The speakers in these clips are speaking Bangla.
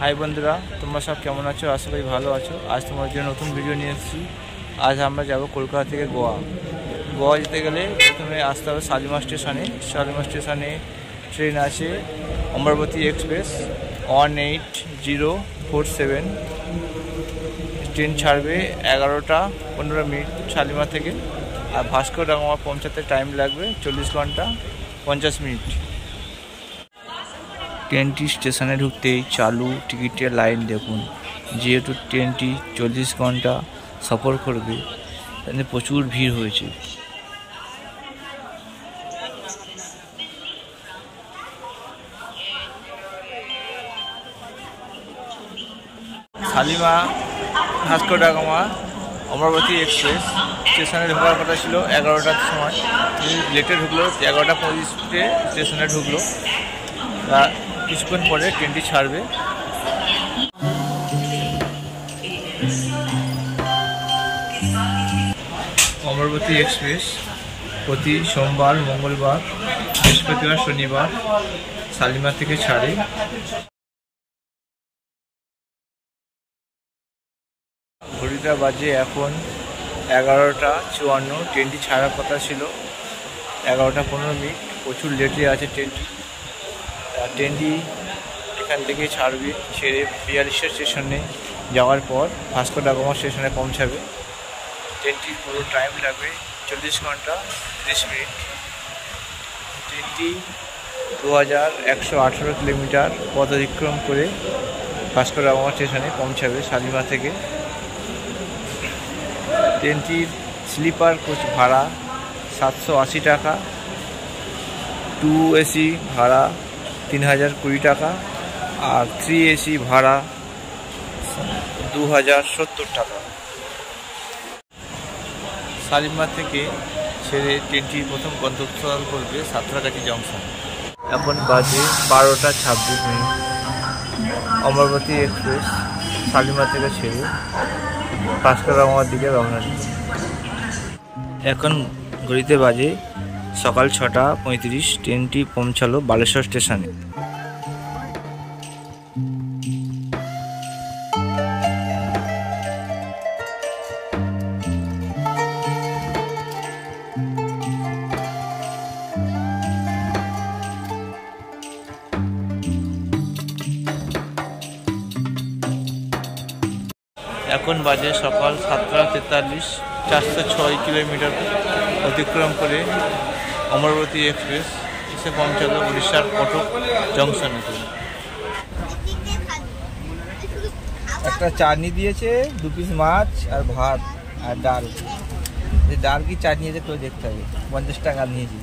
হাই বন্ধুরা, তোমরা সব কেমন আছো? আশা করি ভালো আছো। আজ তোমার জন্য নতুন ভিডিও নিয়ে এসেছি। আজ আমরা যাব কলকাতা থেকে গোয়া। গোয়া যেতে গেলে প্রথমে আসতে হবে শালিমার স্টেশনে। শালিমার স্টেশনে ট্রেন আছে অমরাবতী এক্সপ্রেস 18047। ট্রেন ছাড়বে 11টা 15 মিনিট শালিমার থেকে। আর ভাস্কো ডা গামা পৌঁছাতে টাইম লাগবে 40 ঘন্টা 50 মিনিট। ট্রেনটি স্টেশনে ঢুকতেই চালু টিকিটের লাইন দেখুন। যেহেতু ট্রেনটি 40 ঘন্টা সফর করবে, তাই প্রচুর ভিড় হয়েছে। শালিমা ভাস্কো ডা গামা অমরাবতী এক্সপ্রেস স্টেশনে ঢোকার কথা ছিল 11টার সময়, লেটে ঢুকলো 11টা 25-এ স্টেশনে ঢুকলো। কিছুক্ষণ পরে ট্রেনটি ছাড়বে। অমরাবতী এক্সপ্রেস প্রতি সোমবার, মঙ্গলবার, বৃহস্পতিবার, শনিবার শালিমার থেকে ছাড়ে। ঘড়িটা বাজে এখন 11টা 54। ট্রেনটি ছাড়ার কথা ছিল 11টা 15 মিনিট। প্রচুর লেটে আছে ট্রেনটি। ট্রেনটি এখান থেকে ছাড়বে, ছেড়ে 42 স্টেশনে যাওয়ার পর ভাস্কো ডা গামা স্টেশনে পৌঁছাবে। ট্রেনটির পুরো টাইম লাগবে 40 ঘন্টা 30 মিনিট। ট্রেনটি 2118 কিলোমিটার পথ অতিক্রম করে ভাস্কো ডা গামা স্টেশনে পৌঁছাবে শালিমা থেকে। ট্রেনটির স্লিপার কোচ ভাড়া 780 টাকা, 2 AC ভাড়া 3020 টাকা, আর 3 AC ভাড়া 2070 টাকা। শালিমার থেকে ছেড়ে ট্রেনটি প্রথম গন্তব্যস্থল করবে সাঁতরাগাছি জংশন। এখন বাজে 12টা 26 মিনিট। অমরাবতী এক্সপ্রেস শালিমার থেকে ছেড়ে ভাস্কো ডা গামার দিকে রওনা দিবে। এখন ঘড়িতে বাজে সকাল 6টা 35। ট্রেনটি পৌঁছালো বালেশ্বর স্টেশনে। এখন বাজে সকাল 7টা 43। 406 কিলোমিটার অতিক্রম করে অমরাবতী এক্সপ্রেস এসে পৌঁছালো উড়িষ্যার কটক জংশনে। একটা চাটনি দিয়েছে, 2 পিস মাছ আর ভাত আর ডাল। ডাল কি চাটনি আছে কেউ দেখতে হবে। 50 টাকা নিয়েছি।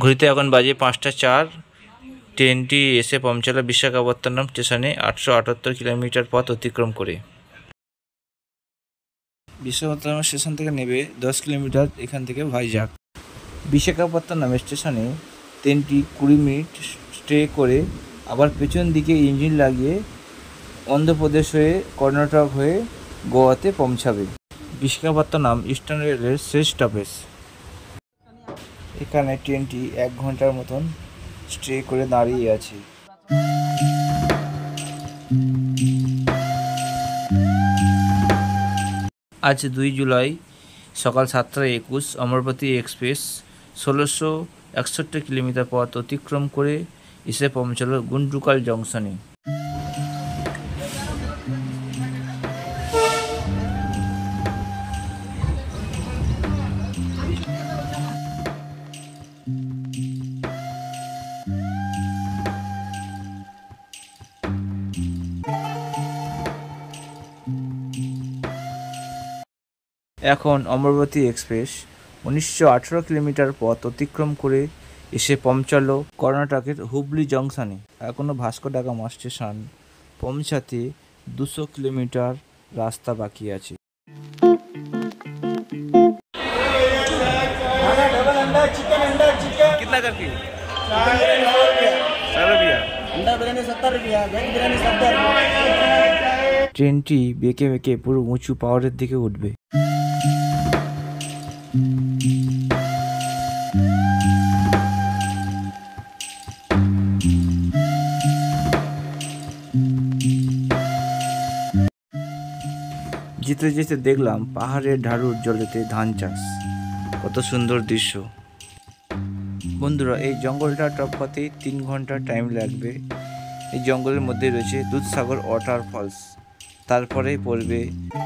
ঘড়িতে এখন বাজে 5টা 4। ট্রেনটি এসে পৌঁছালো বিশাখাপত্তনম স্টেশনে 878 কিলোমিটার পথ অতিক্রম করে। বিশাখাপত্তনম স্টেশন থেকে নেবে 10 কিলোমিটার এখান থেকে ভাইজাগ। বিশাখাপত্তনম স্টেশনে ট্রেনটি 20 মিনিট স্টে করে আবার পেছন দিকে ইঞ্জিন লাগিয়ে অন্ধ্রপ্রদেশ হয়ে কর্ণাটক হয়ে গোয়াতে পৌঁছাবে। বিশাখাপত্তনম ইস্টার্ন রেলের শেষ স্টপেজ। এখানে ট্রেনটি 1 ঘন্টার মতন স্টে করে দাঁড়িয়ে আছে। আজ 2 জুলাই সকাল 7টা 21। অমরাবতী এক্সপ্রেস 1661 কিলোমিটার পথ অতিক্রম করে এসে পৌঁছালো গুন্ডুকাল জংশনে। এখন অমরাবতী এক্সপ্রেস 1918 কিলোমিটার পথ অতিক্রম করে এসে পৌঁছালো কর্ণাটকের হুবলি জংশনে। এখনও ভাস্কো ডা গামা স্টেশন পৌঁছাতে 200 কিলোমিটার রাস্তা বাকি আছে। कितना करके? 100 रुपया। अंडा बिरयानी 70 रुपया, वेज बिरयानी 70 रुपया। ট্রেনটি বেঁকে বেঁকে পুরো উঁচু পাহাড়ের দিকে উঠবে। যেতে যেতে দেখলাম পাহাড়ের ঢালুর জলেতে ধান চাষ। কত সুন্দর দৃশ্য। বন্ধুরা, এই জঙ্গলটা টপকাতেই 3 ঘন্টা টাইম লাগবে। এই জঙ্গলের মধ্যে রয়েছে দুধসাগর ওয়াটার ফলস, তারপরে পড়বে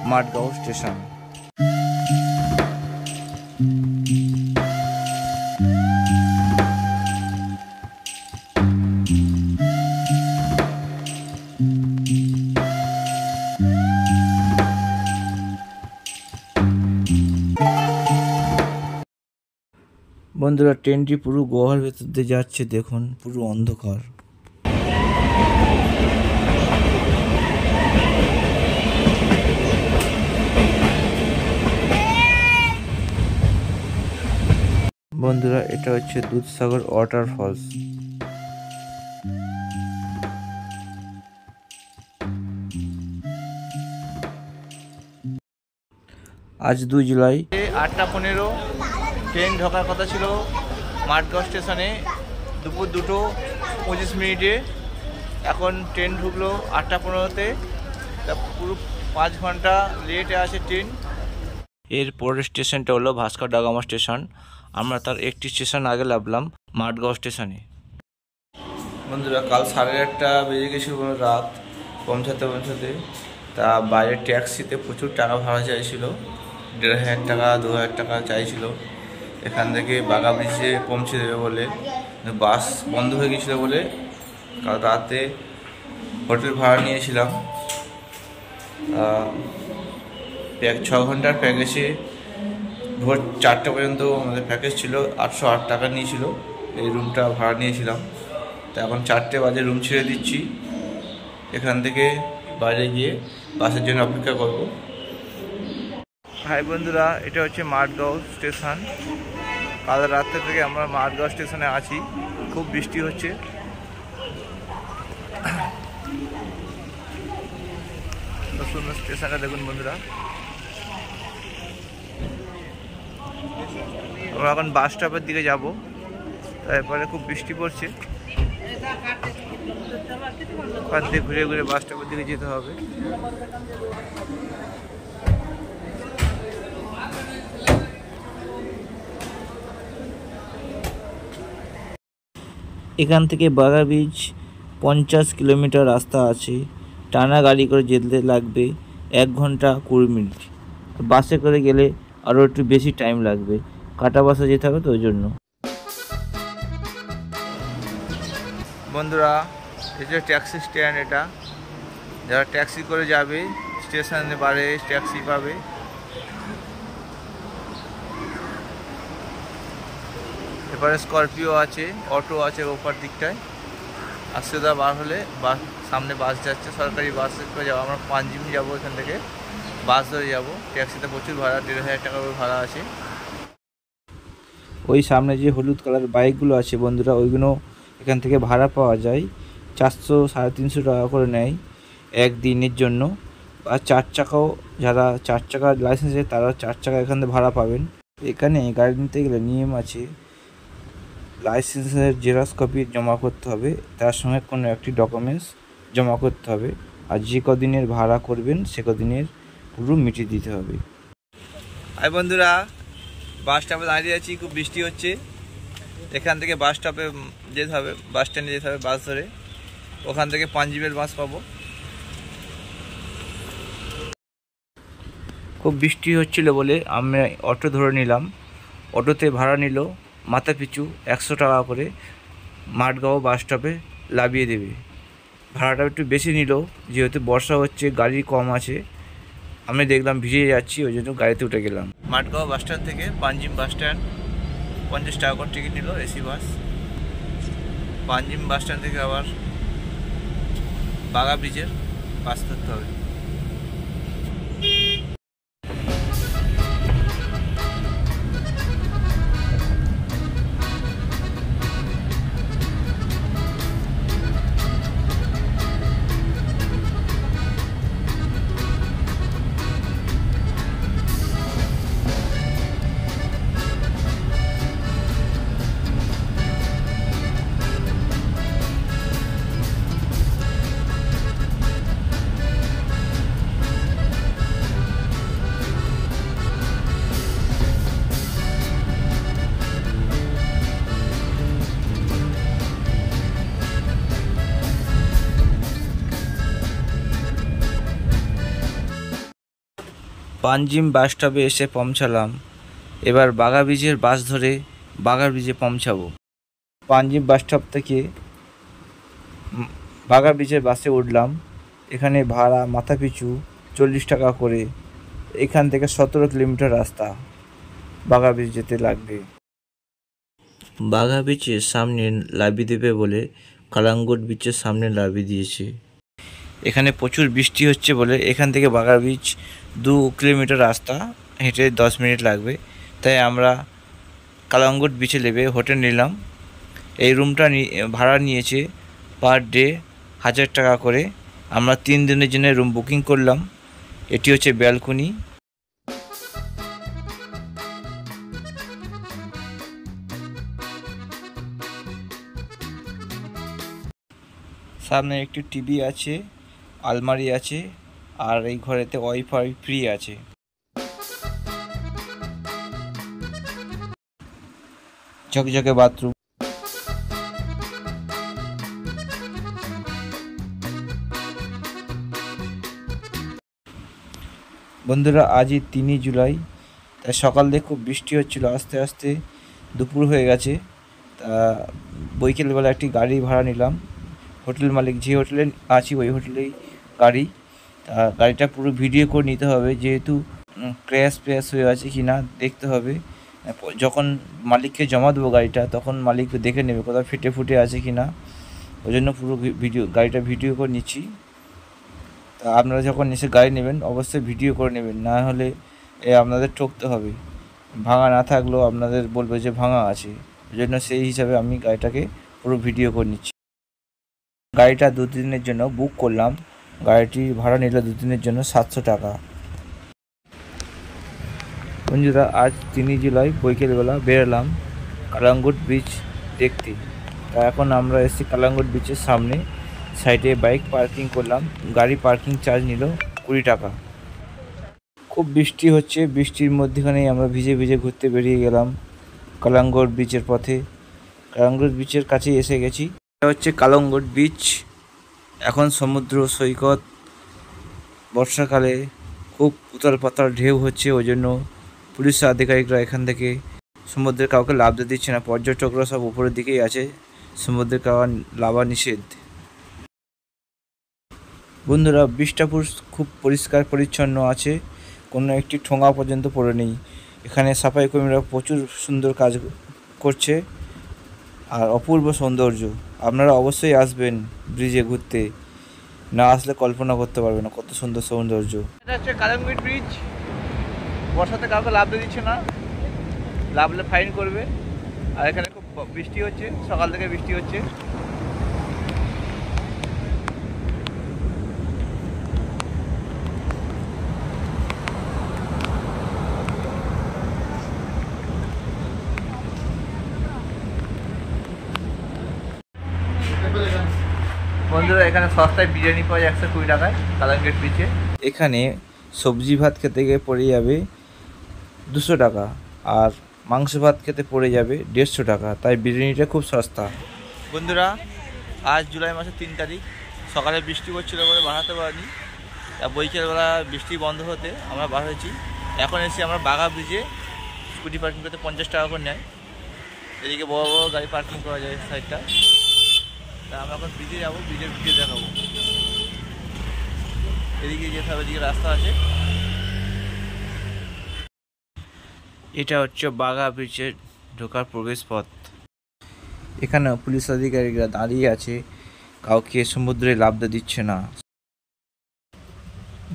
মাঠগাঁও স্টেশন। বন্ধুরা, ট্রেনটি পুরো গুহার ভেতর দিয়ে যাচ্ছে, দেখুন পুরো অন্ধকার। বন্ধুরা, এটা হচ্ছে দুধসাগর ওয়াটার ফলস। আজ 2 জুলাই 8টা 15 ট্রেন ঢোকার কথা ছিল মাঠগাঁও স্টেশনে দুপুর 2:25। এখন ট্রেন ঢুকলো 8টা 15-তে, তা পুরো 5 ঘন্টা লেটে আছে ট্রেন। এর পরের স্টেশনটা হলো ভাস্কর ডা গামা স্টেশন। আমরা তার একটি স্টেশন আগে নামলাম মাঠগাঁও স্টেশনে। বন্ধুরা, কাল 8:30 বেজে গেছিল রাত পৌঁছাতে। তা বাইরে ট্যাক্সিতে প্রচুর টাকা ভাড়া চাইছিল, 1,500 টাকা 2,000 টাকা চাইছিল। এখান থেকে বাঘা ব্রিজে পৌঁছে দেবে বলে, বাস বন্ধ হয়ে গেছিলো বলে কাল রাতে হোটেল ভাড়া নিয়েছিলাম। 6 ঘন্টার প্যাকেজে ভোর 4টা পর্যন্ত আমাদের প্যাকেজ ছিল। 808 টাকা নিয়েছিল, এই রুমটা ভাড়া নিয়েছিলাম। তো এখন 4টে বাজে রুম ছেড়ে দিচ্ছি। এখান থেকে বাইরে গিয়ে বাসের জন্য অপেক্ষা করব। হাই বন্ধুরা, এটা হচ্ছে মাঠগাঁও স্টেশন। কাল রাত্রে থেকে আমরা মাঠগাঁও স্টেশনে আছি। খুব বৃষ্টি হচ্ছে। সুন্দর স্টেশনটা দেখুন বন্ধুরা। আমরা এখন বাস স্টপের দিকে যাব, তারপরে খুব বৃষ্টি পড়ছে। ওখান থেকে ঘুরে ঘুরে বাস স্টপের দিকে যেতে হবে। এখান থেকে বাঘা ব্রিজ 50 কিলোমিটার রাস্তা আছে। টানা গাড়ি করে যেতে লাগবে 1 ঘন্টা 20 মিনিট। বাসে করে গেলে আরও একটু বেশি টাইম লাগবে, কাটা বাসে যেতে হবে তো ওই জন্য। বন্ধুরা, এটা ট্যাক্সি স্ট্যান্ড। এটা যারা ট্যাক্সি করে যাবে স্টেশনে বারে ট্যাক্সি পাবে। এবারে স্করপিও আছে, অটো আছে ওপার দিকটায়। আর সোজা বার হলে বাস, সামনে বাস যাচ্ছে, সরকারি বাস করে যাবো। আমরা পাঞ্জিমি যাবো, এখান থেকে বাস ধরে যাবো। ট্যাক্সিতে প্রচুর ভাড়া, 1,500 টাকা করে ভাড়া আছে। ওই সামনে যে হলুদ কালার বাইকগুলো আছে বন্ধুরা, ওইগুলো এখান থেকে ভাড়া পাওয়া যায়। 400-350 টাকা করে নেয় একদিনের জন্য। আর 4 চাকাও, যারা 4 চাকার লাইসেন্স আছে তারা 4 চাকা এখান থেকে ভাড়া পাবেন। এখানে গাড়ি নিতে গেলে নিয়ম আছে, লাইসেন্সের জেরক্স কপি জমা করতে হবে, তার সঙ্গে কোনো একটি ডকুমেন্টস জমা করতে হবে। আর যে কদিনের ভাড়া করবেন সে কদিনের পুরো মিটিয়ে দিতে হবে। আর বন্ধুরা, বাস স্টপে দাঁড়িয়ে আছি, খুব বৃষ্টি হচ্ছে। এখান থেকে বাস স্টপে যেতে হবে, বাস স্ট্যান্ডে যেতে হবে বাস ধরে। ওখান থেকে পাঞ্জিমের বাস পাবো। খুব বৃষ্টি হচ্ছিল বলে আমি অটো ধরে নিলাম। অটোতে ভাড়া নিল মাথা পিছু 100 টাকা করে। মাঠগাঁও বাস স্টপে নামিয়ে দেবে। ভাড়াটা একটু বেশি নিল, যেহেতু বর্ষা হচ্ছে, গাড়ি কম আছে। আমি দেখলাম ভিজে যাচ্ছি, ওই জন্য গাড়িতে উঠে গেলাম। মাঠগাঁও বাস স্ট্যান্ড থেকে পাঞ্জিম বাস স্ট্যান্ড 50 টাকা করে টিকিট নিল, AC bus. Panjim bus stand থেকে আবার বাঘা ব্রিজের বাস ধরতে হবে। পাঞ্জিম বাস স্টপে এসে পৌঁছালাম। এবার বাঘা ব্রিজের বাস ধরে বাঘা ব্রিজে পৌঁছাবো। পাঞ্জিম বাস স্টপ থেকে বাঘা ব্রিজের বাসে উঠলাম। এখানে ভাড়া মাথাপিছু 40 টাকা করে। এখান থেকে 17 কিলোমিটার রাস্তা বাঘা ব্রিজ যেতে লাগবে। বাঘা ব্রিজের সামনে লাফিয়ে দেবে বলে কালাঙ্গুট ব্রিজের সামনে লাফিয়ে দিয়েছে। এখানে প্রচুর বৃষ্টি হচ্ছে বলে এখান থেকে বাঘা ব্রিজ 2 কিলোমিটার রাস্তা, হেঁটে 10 মিনিট লাগবে। তাই আমরা কালাঙ্গুট ব্রিজে নেমে হোটেল নিলাম। এই রুমটা ভাড়া নিয়েছে পার ডে 1000 টাকা করে। আমরা 3 দিনের জন্য রুম বুকিং করলাম। এটি হচ্ছে ব্যালকনি। সামনে একটি টিভি আছে, আলমারি আছে, আর এই ঘরেতে ওয়াইফাই ফ্রি আছে। ঝকঝকে বাথরুম। বন্ধুরা, আজই 3 জুলাই। তাই সকাল থেকে খুব বৃষ্টি হচ্ছিল, আস্তে আস্তে দুপুর হয়ে গেছে। তা বৈকালবেলা একটি গাড়ি ভাড়া নিলাম। হোটেল মালিক যে হোটেলে আছি ওই হোটেলেই গাড়ি। তা গাড়িটা পুরো ভিডিও করে নিতে হবে, যেহেতু ক্র্যাশ হয়ে আছে কি না দেখতে হবে। যখন মালিককে জমা দেবো গাড়িটা, তখন মালিক দেখে নেবে কোথাও ফুটে আছে কি না। ওই জন্য পুরো গাড়িটা ভিডিও করে নিচ্ছি। তা আপনারা যখন এসে গাড়ি নেবেন অবশ্যই ভিডিও করে নেবেন, না হলে আপনাদের ঠকতে হবে। ভাঙা না থাকলেও আপনাদের বলবে যে ভাঙা আছে। ওই জন্য সেই হিসাবে আমি গাড়িটাকে পুরো ভিডিও করে নিচ্ছি। গাড়িটা 2 দিনের জন্য বুক করলাম। গাড়িটি ভাড়া নিল 2 দিনের জন্য 700 টাকা। বন্ধুরা, আজ 3 জুলাই বৈকালবেলা বেরোলাম কালাঙ্গুট ব্রিজ দেখতে। তা এখন আমরা এসেছি কালাঙ্গুট ব্রিজের সামনে। সাইডে বাইক পার্কিং করলাম। গাড়ি পার্কিং চার্জ নিল 20 টাকা। খুব বৃষ্টি হচ্ছে, বৃষ্টির মধ্যেখানেই আমরা ভিজে ভিজে ঘুরতে বেরিয়ে গেলাম কালাঙ্গুট ব্রিজের পথে। কালাঙ্গুট ব্রিজের কাছেই এসে গেছি। এটা হচ্ছে কালাঙ্গুট ব্রিজ। এখন সমুদ্র সৈকত। বর্ষাকালে খুব উতাল পাতাল ঢেউ হচ্ছে, ওই জন্য পুলিশ আধিকারিকরা এখান থেকে সমুদ্রের কাউকে লাফ দিচ্ছে না। পর্যটকরা সব উপরের দিকেই আছে। সমুদ্রের কাউকে লাফা নিষেধ। বন্ধুরা, ব্রিজটা খুব পরিষ্কার পরিচ্ছন্ন আছে, কোনো একটি ঠোঙা পর্যন্ত পড়ে নেই। এখানে সাফাই কর্মীরা প্রচুর সুন্দর কাজ করছে, আর অপূর্ব সৌন্দর্য। আপনারা অবশ্যই আসবেন ব্রিজে ঘুরতে, না আসলে কল্পনা করতে পারবেন না কত সুন্দর সৌন্দর্য। এটা হচ্ছে কালাঙ্গুট ব্রিজ। বর্ষাতে কাউকে লাফ দিচ্ছে না, লাফলে ফাইন করবে। আর এখানে খুব বৃষ্টি হচ্ছে, সকাল থেকে বৃষ্টি হচ্ছে। বন্ধুরা, এখানে সস্তায় বিরিয়ানি পাওয়া যায় 120 টাকায় কালাঙ্গুট ব্রিজে। এখানে সবজি ভাত খেতে গিয়ে পড়ে যাবে 200 টাকা, আর মাংস ভাত খেতে পড়ে যাবে 150 টাকা। তাই বিরিয়ানিটা খুব সস্তা। বন্ধুরা, আজ জুলাই মাসের 3 তারিখ। সকালে বৃষ্টি পড়ছিল বলে বাড়াতে পারিনি। বৈকালবেলা বৃষ্টি বন্ধ হতে আমরা বার হয়েছি। এখন এসে আমরা বাঘা ব্রিজে স্কুটি পার্কিং করতে 50 টাকা করে নেয়। এদিকে বড় বড় গাড়ি পার্কিং করা যায় সাইডটা। তা আমরা এখন ব্রিজে যাবো, ব্রিজের ভিডিও দেখাবো। এদিকে যেতে হবে, এদিকে রাস্তা আছে। এটা হচ্ছে বাঘা ব্রিজের ঢোকার প্রবেশ পথ। এখানে পুলিশ আধিকারিকরা দাঁড়িয়ে আছে, কাউকে সমুদ্রে লাফ দিচ্ছে না।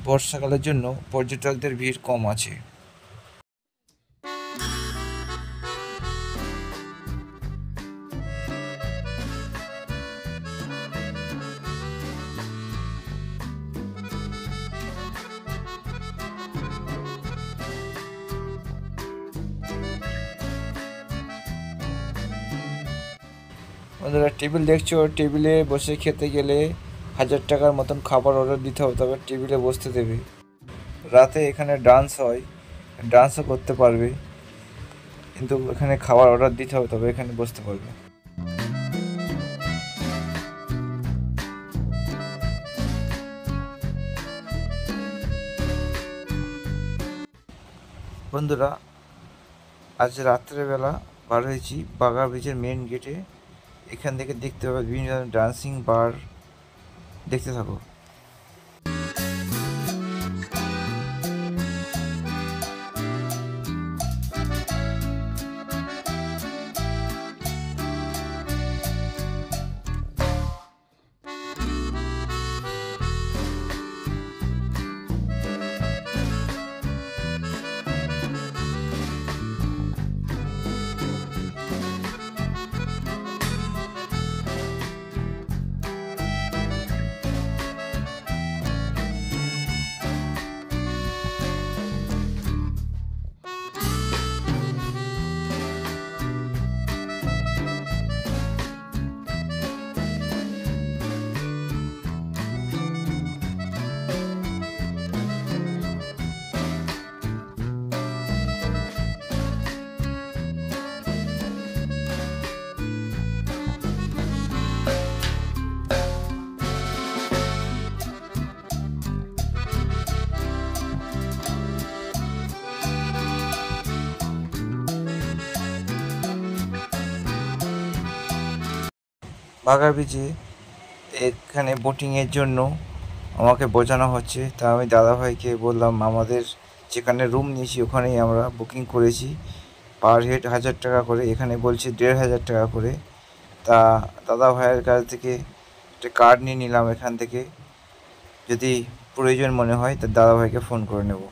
বর্ষাকালের জন্য পর্যটকদের ভিড় কম আছে। বন্ধুরা, টেবিল দেখছো, টেবিলে বসে খেতে গেলে 1000 টাকার মতন খাবার অর্ডার দিতে হবে, তবে টেবিলে বসতে দেবে। রাতে এখানে ডান্স হয়, ডান্সও করতে পারবে, কিন্তু এখানে খাবার অর্ডার দিতে হবে, তবে এখানে বসতে পারবে। বন্ধুরা, আজ রাত্রেবেলা বার হয়েছি বাঘা ব্রিজের মেন গেটে। এখান থেকে দেখতে পাবে বিভিন্ন ধরনের ডান্সিং বার। দেখতে থাকো। বাঘা ব্রিজে এখানে বোটিংয়ের জন্য আমাকে বোঝানো হচ্ছে। তা আমি দাদাভাইকে বললাম আমাদের যেখানে রুম নিয়েছি ওখানেই আমরা বুকিং করেছি, পার হেড 1000 টাকা করে। এখানে বলছে 1500 টাকা করে। তা দাদাভাইয়ের কাছ থেকে একটা কার্ড নিয়ে নিলাম এখান থেকে। যদি প্রয়োজন মনে হয় তা দাদাভাইকে ফোন করে নেব।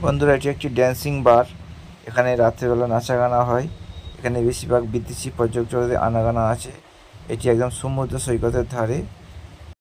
বন্ধুরা, এটি একটি ড্যান্সিং বার। এখানে রাত্রেবেলা নাচা গানা হয়। এখানে বেশিরভাগ বিদেশি পর্যটকদের আনাগানা আছে। এটি একদম সমুদ্র সৈকতের ধারে।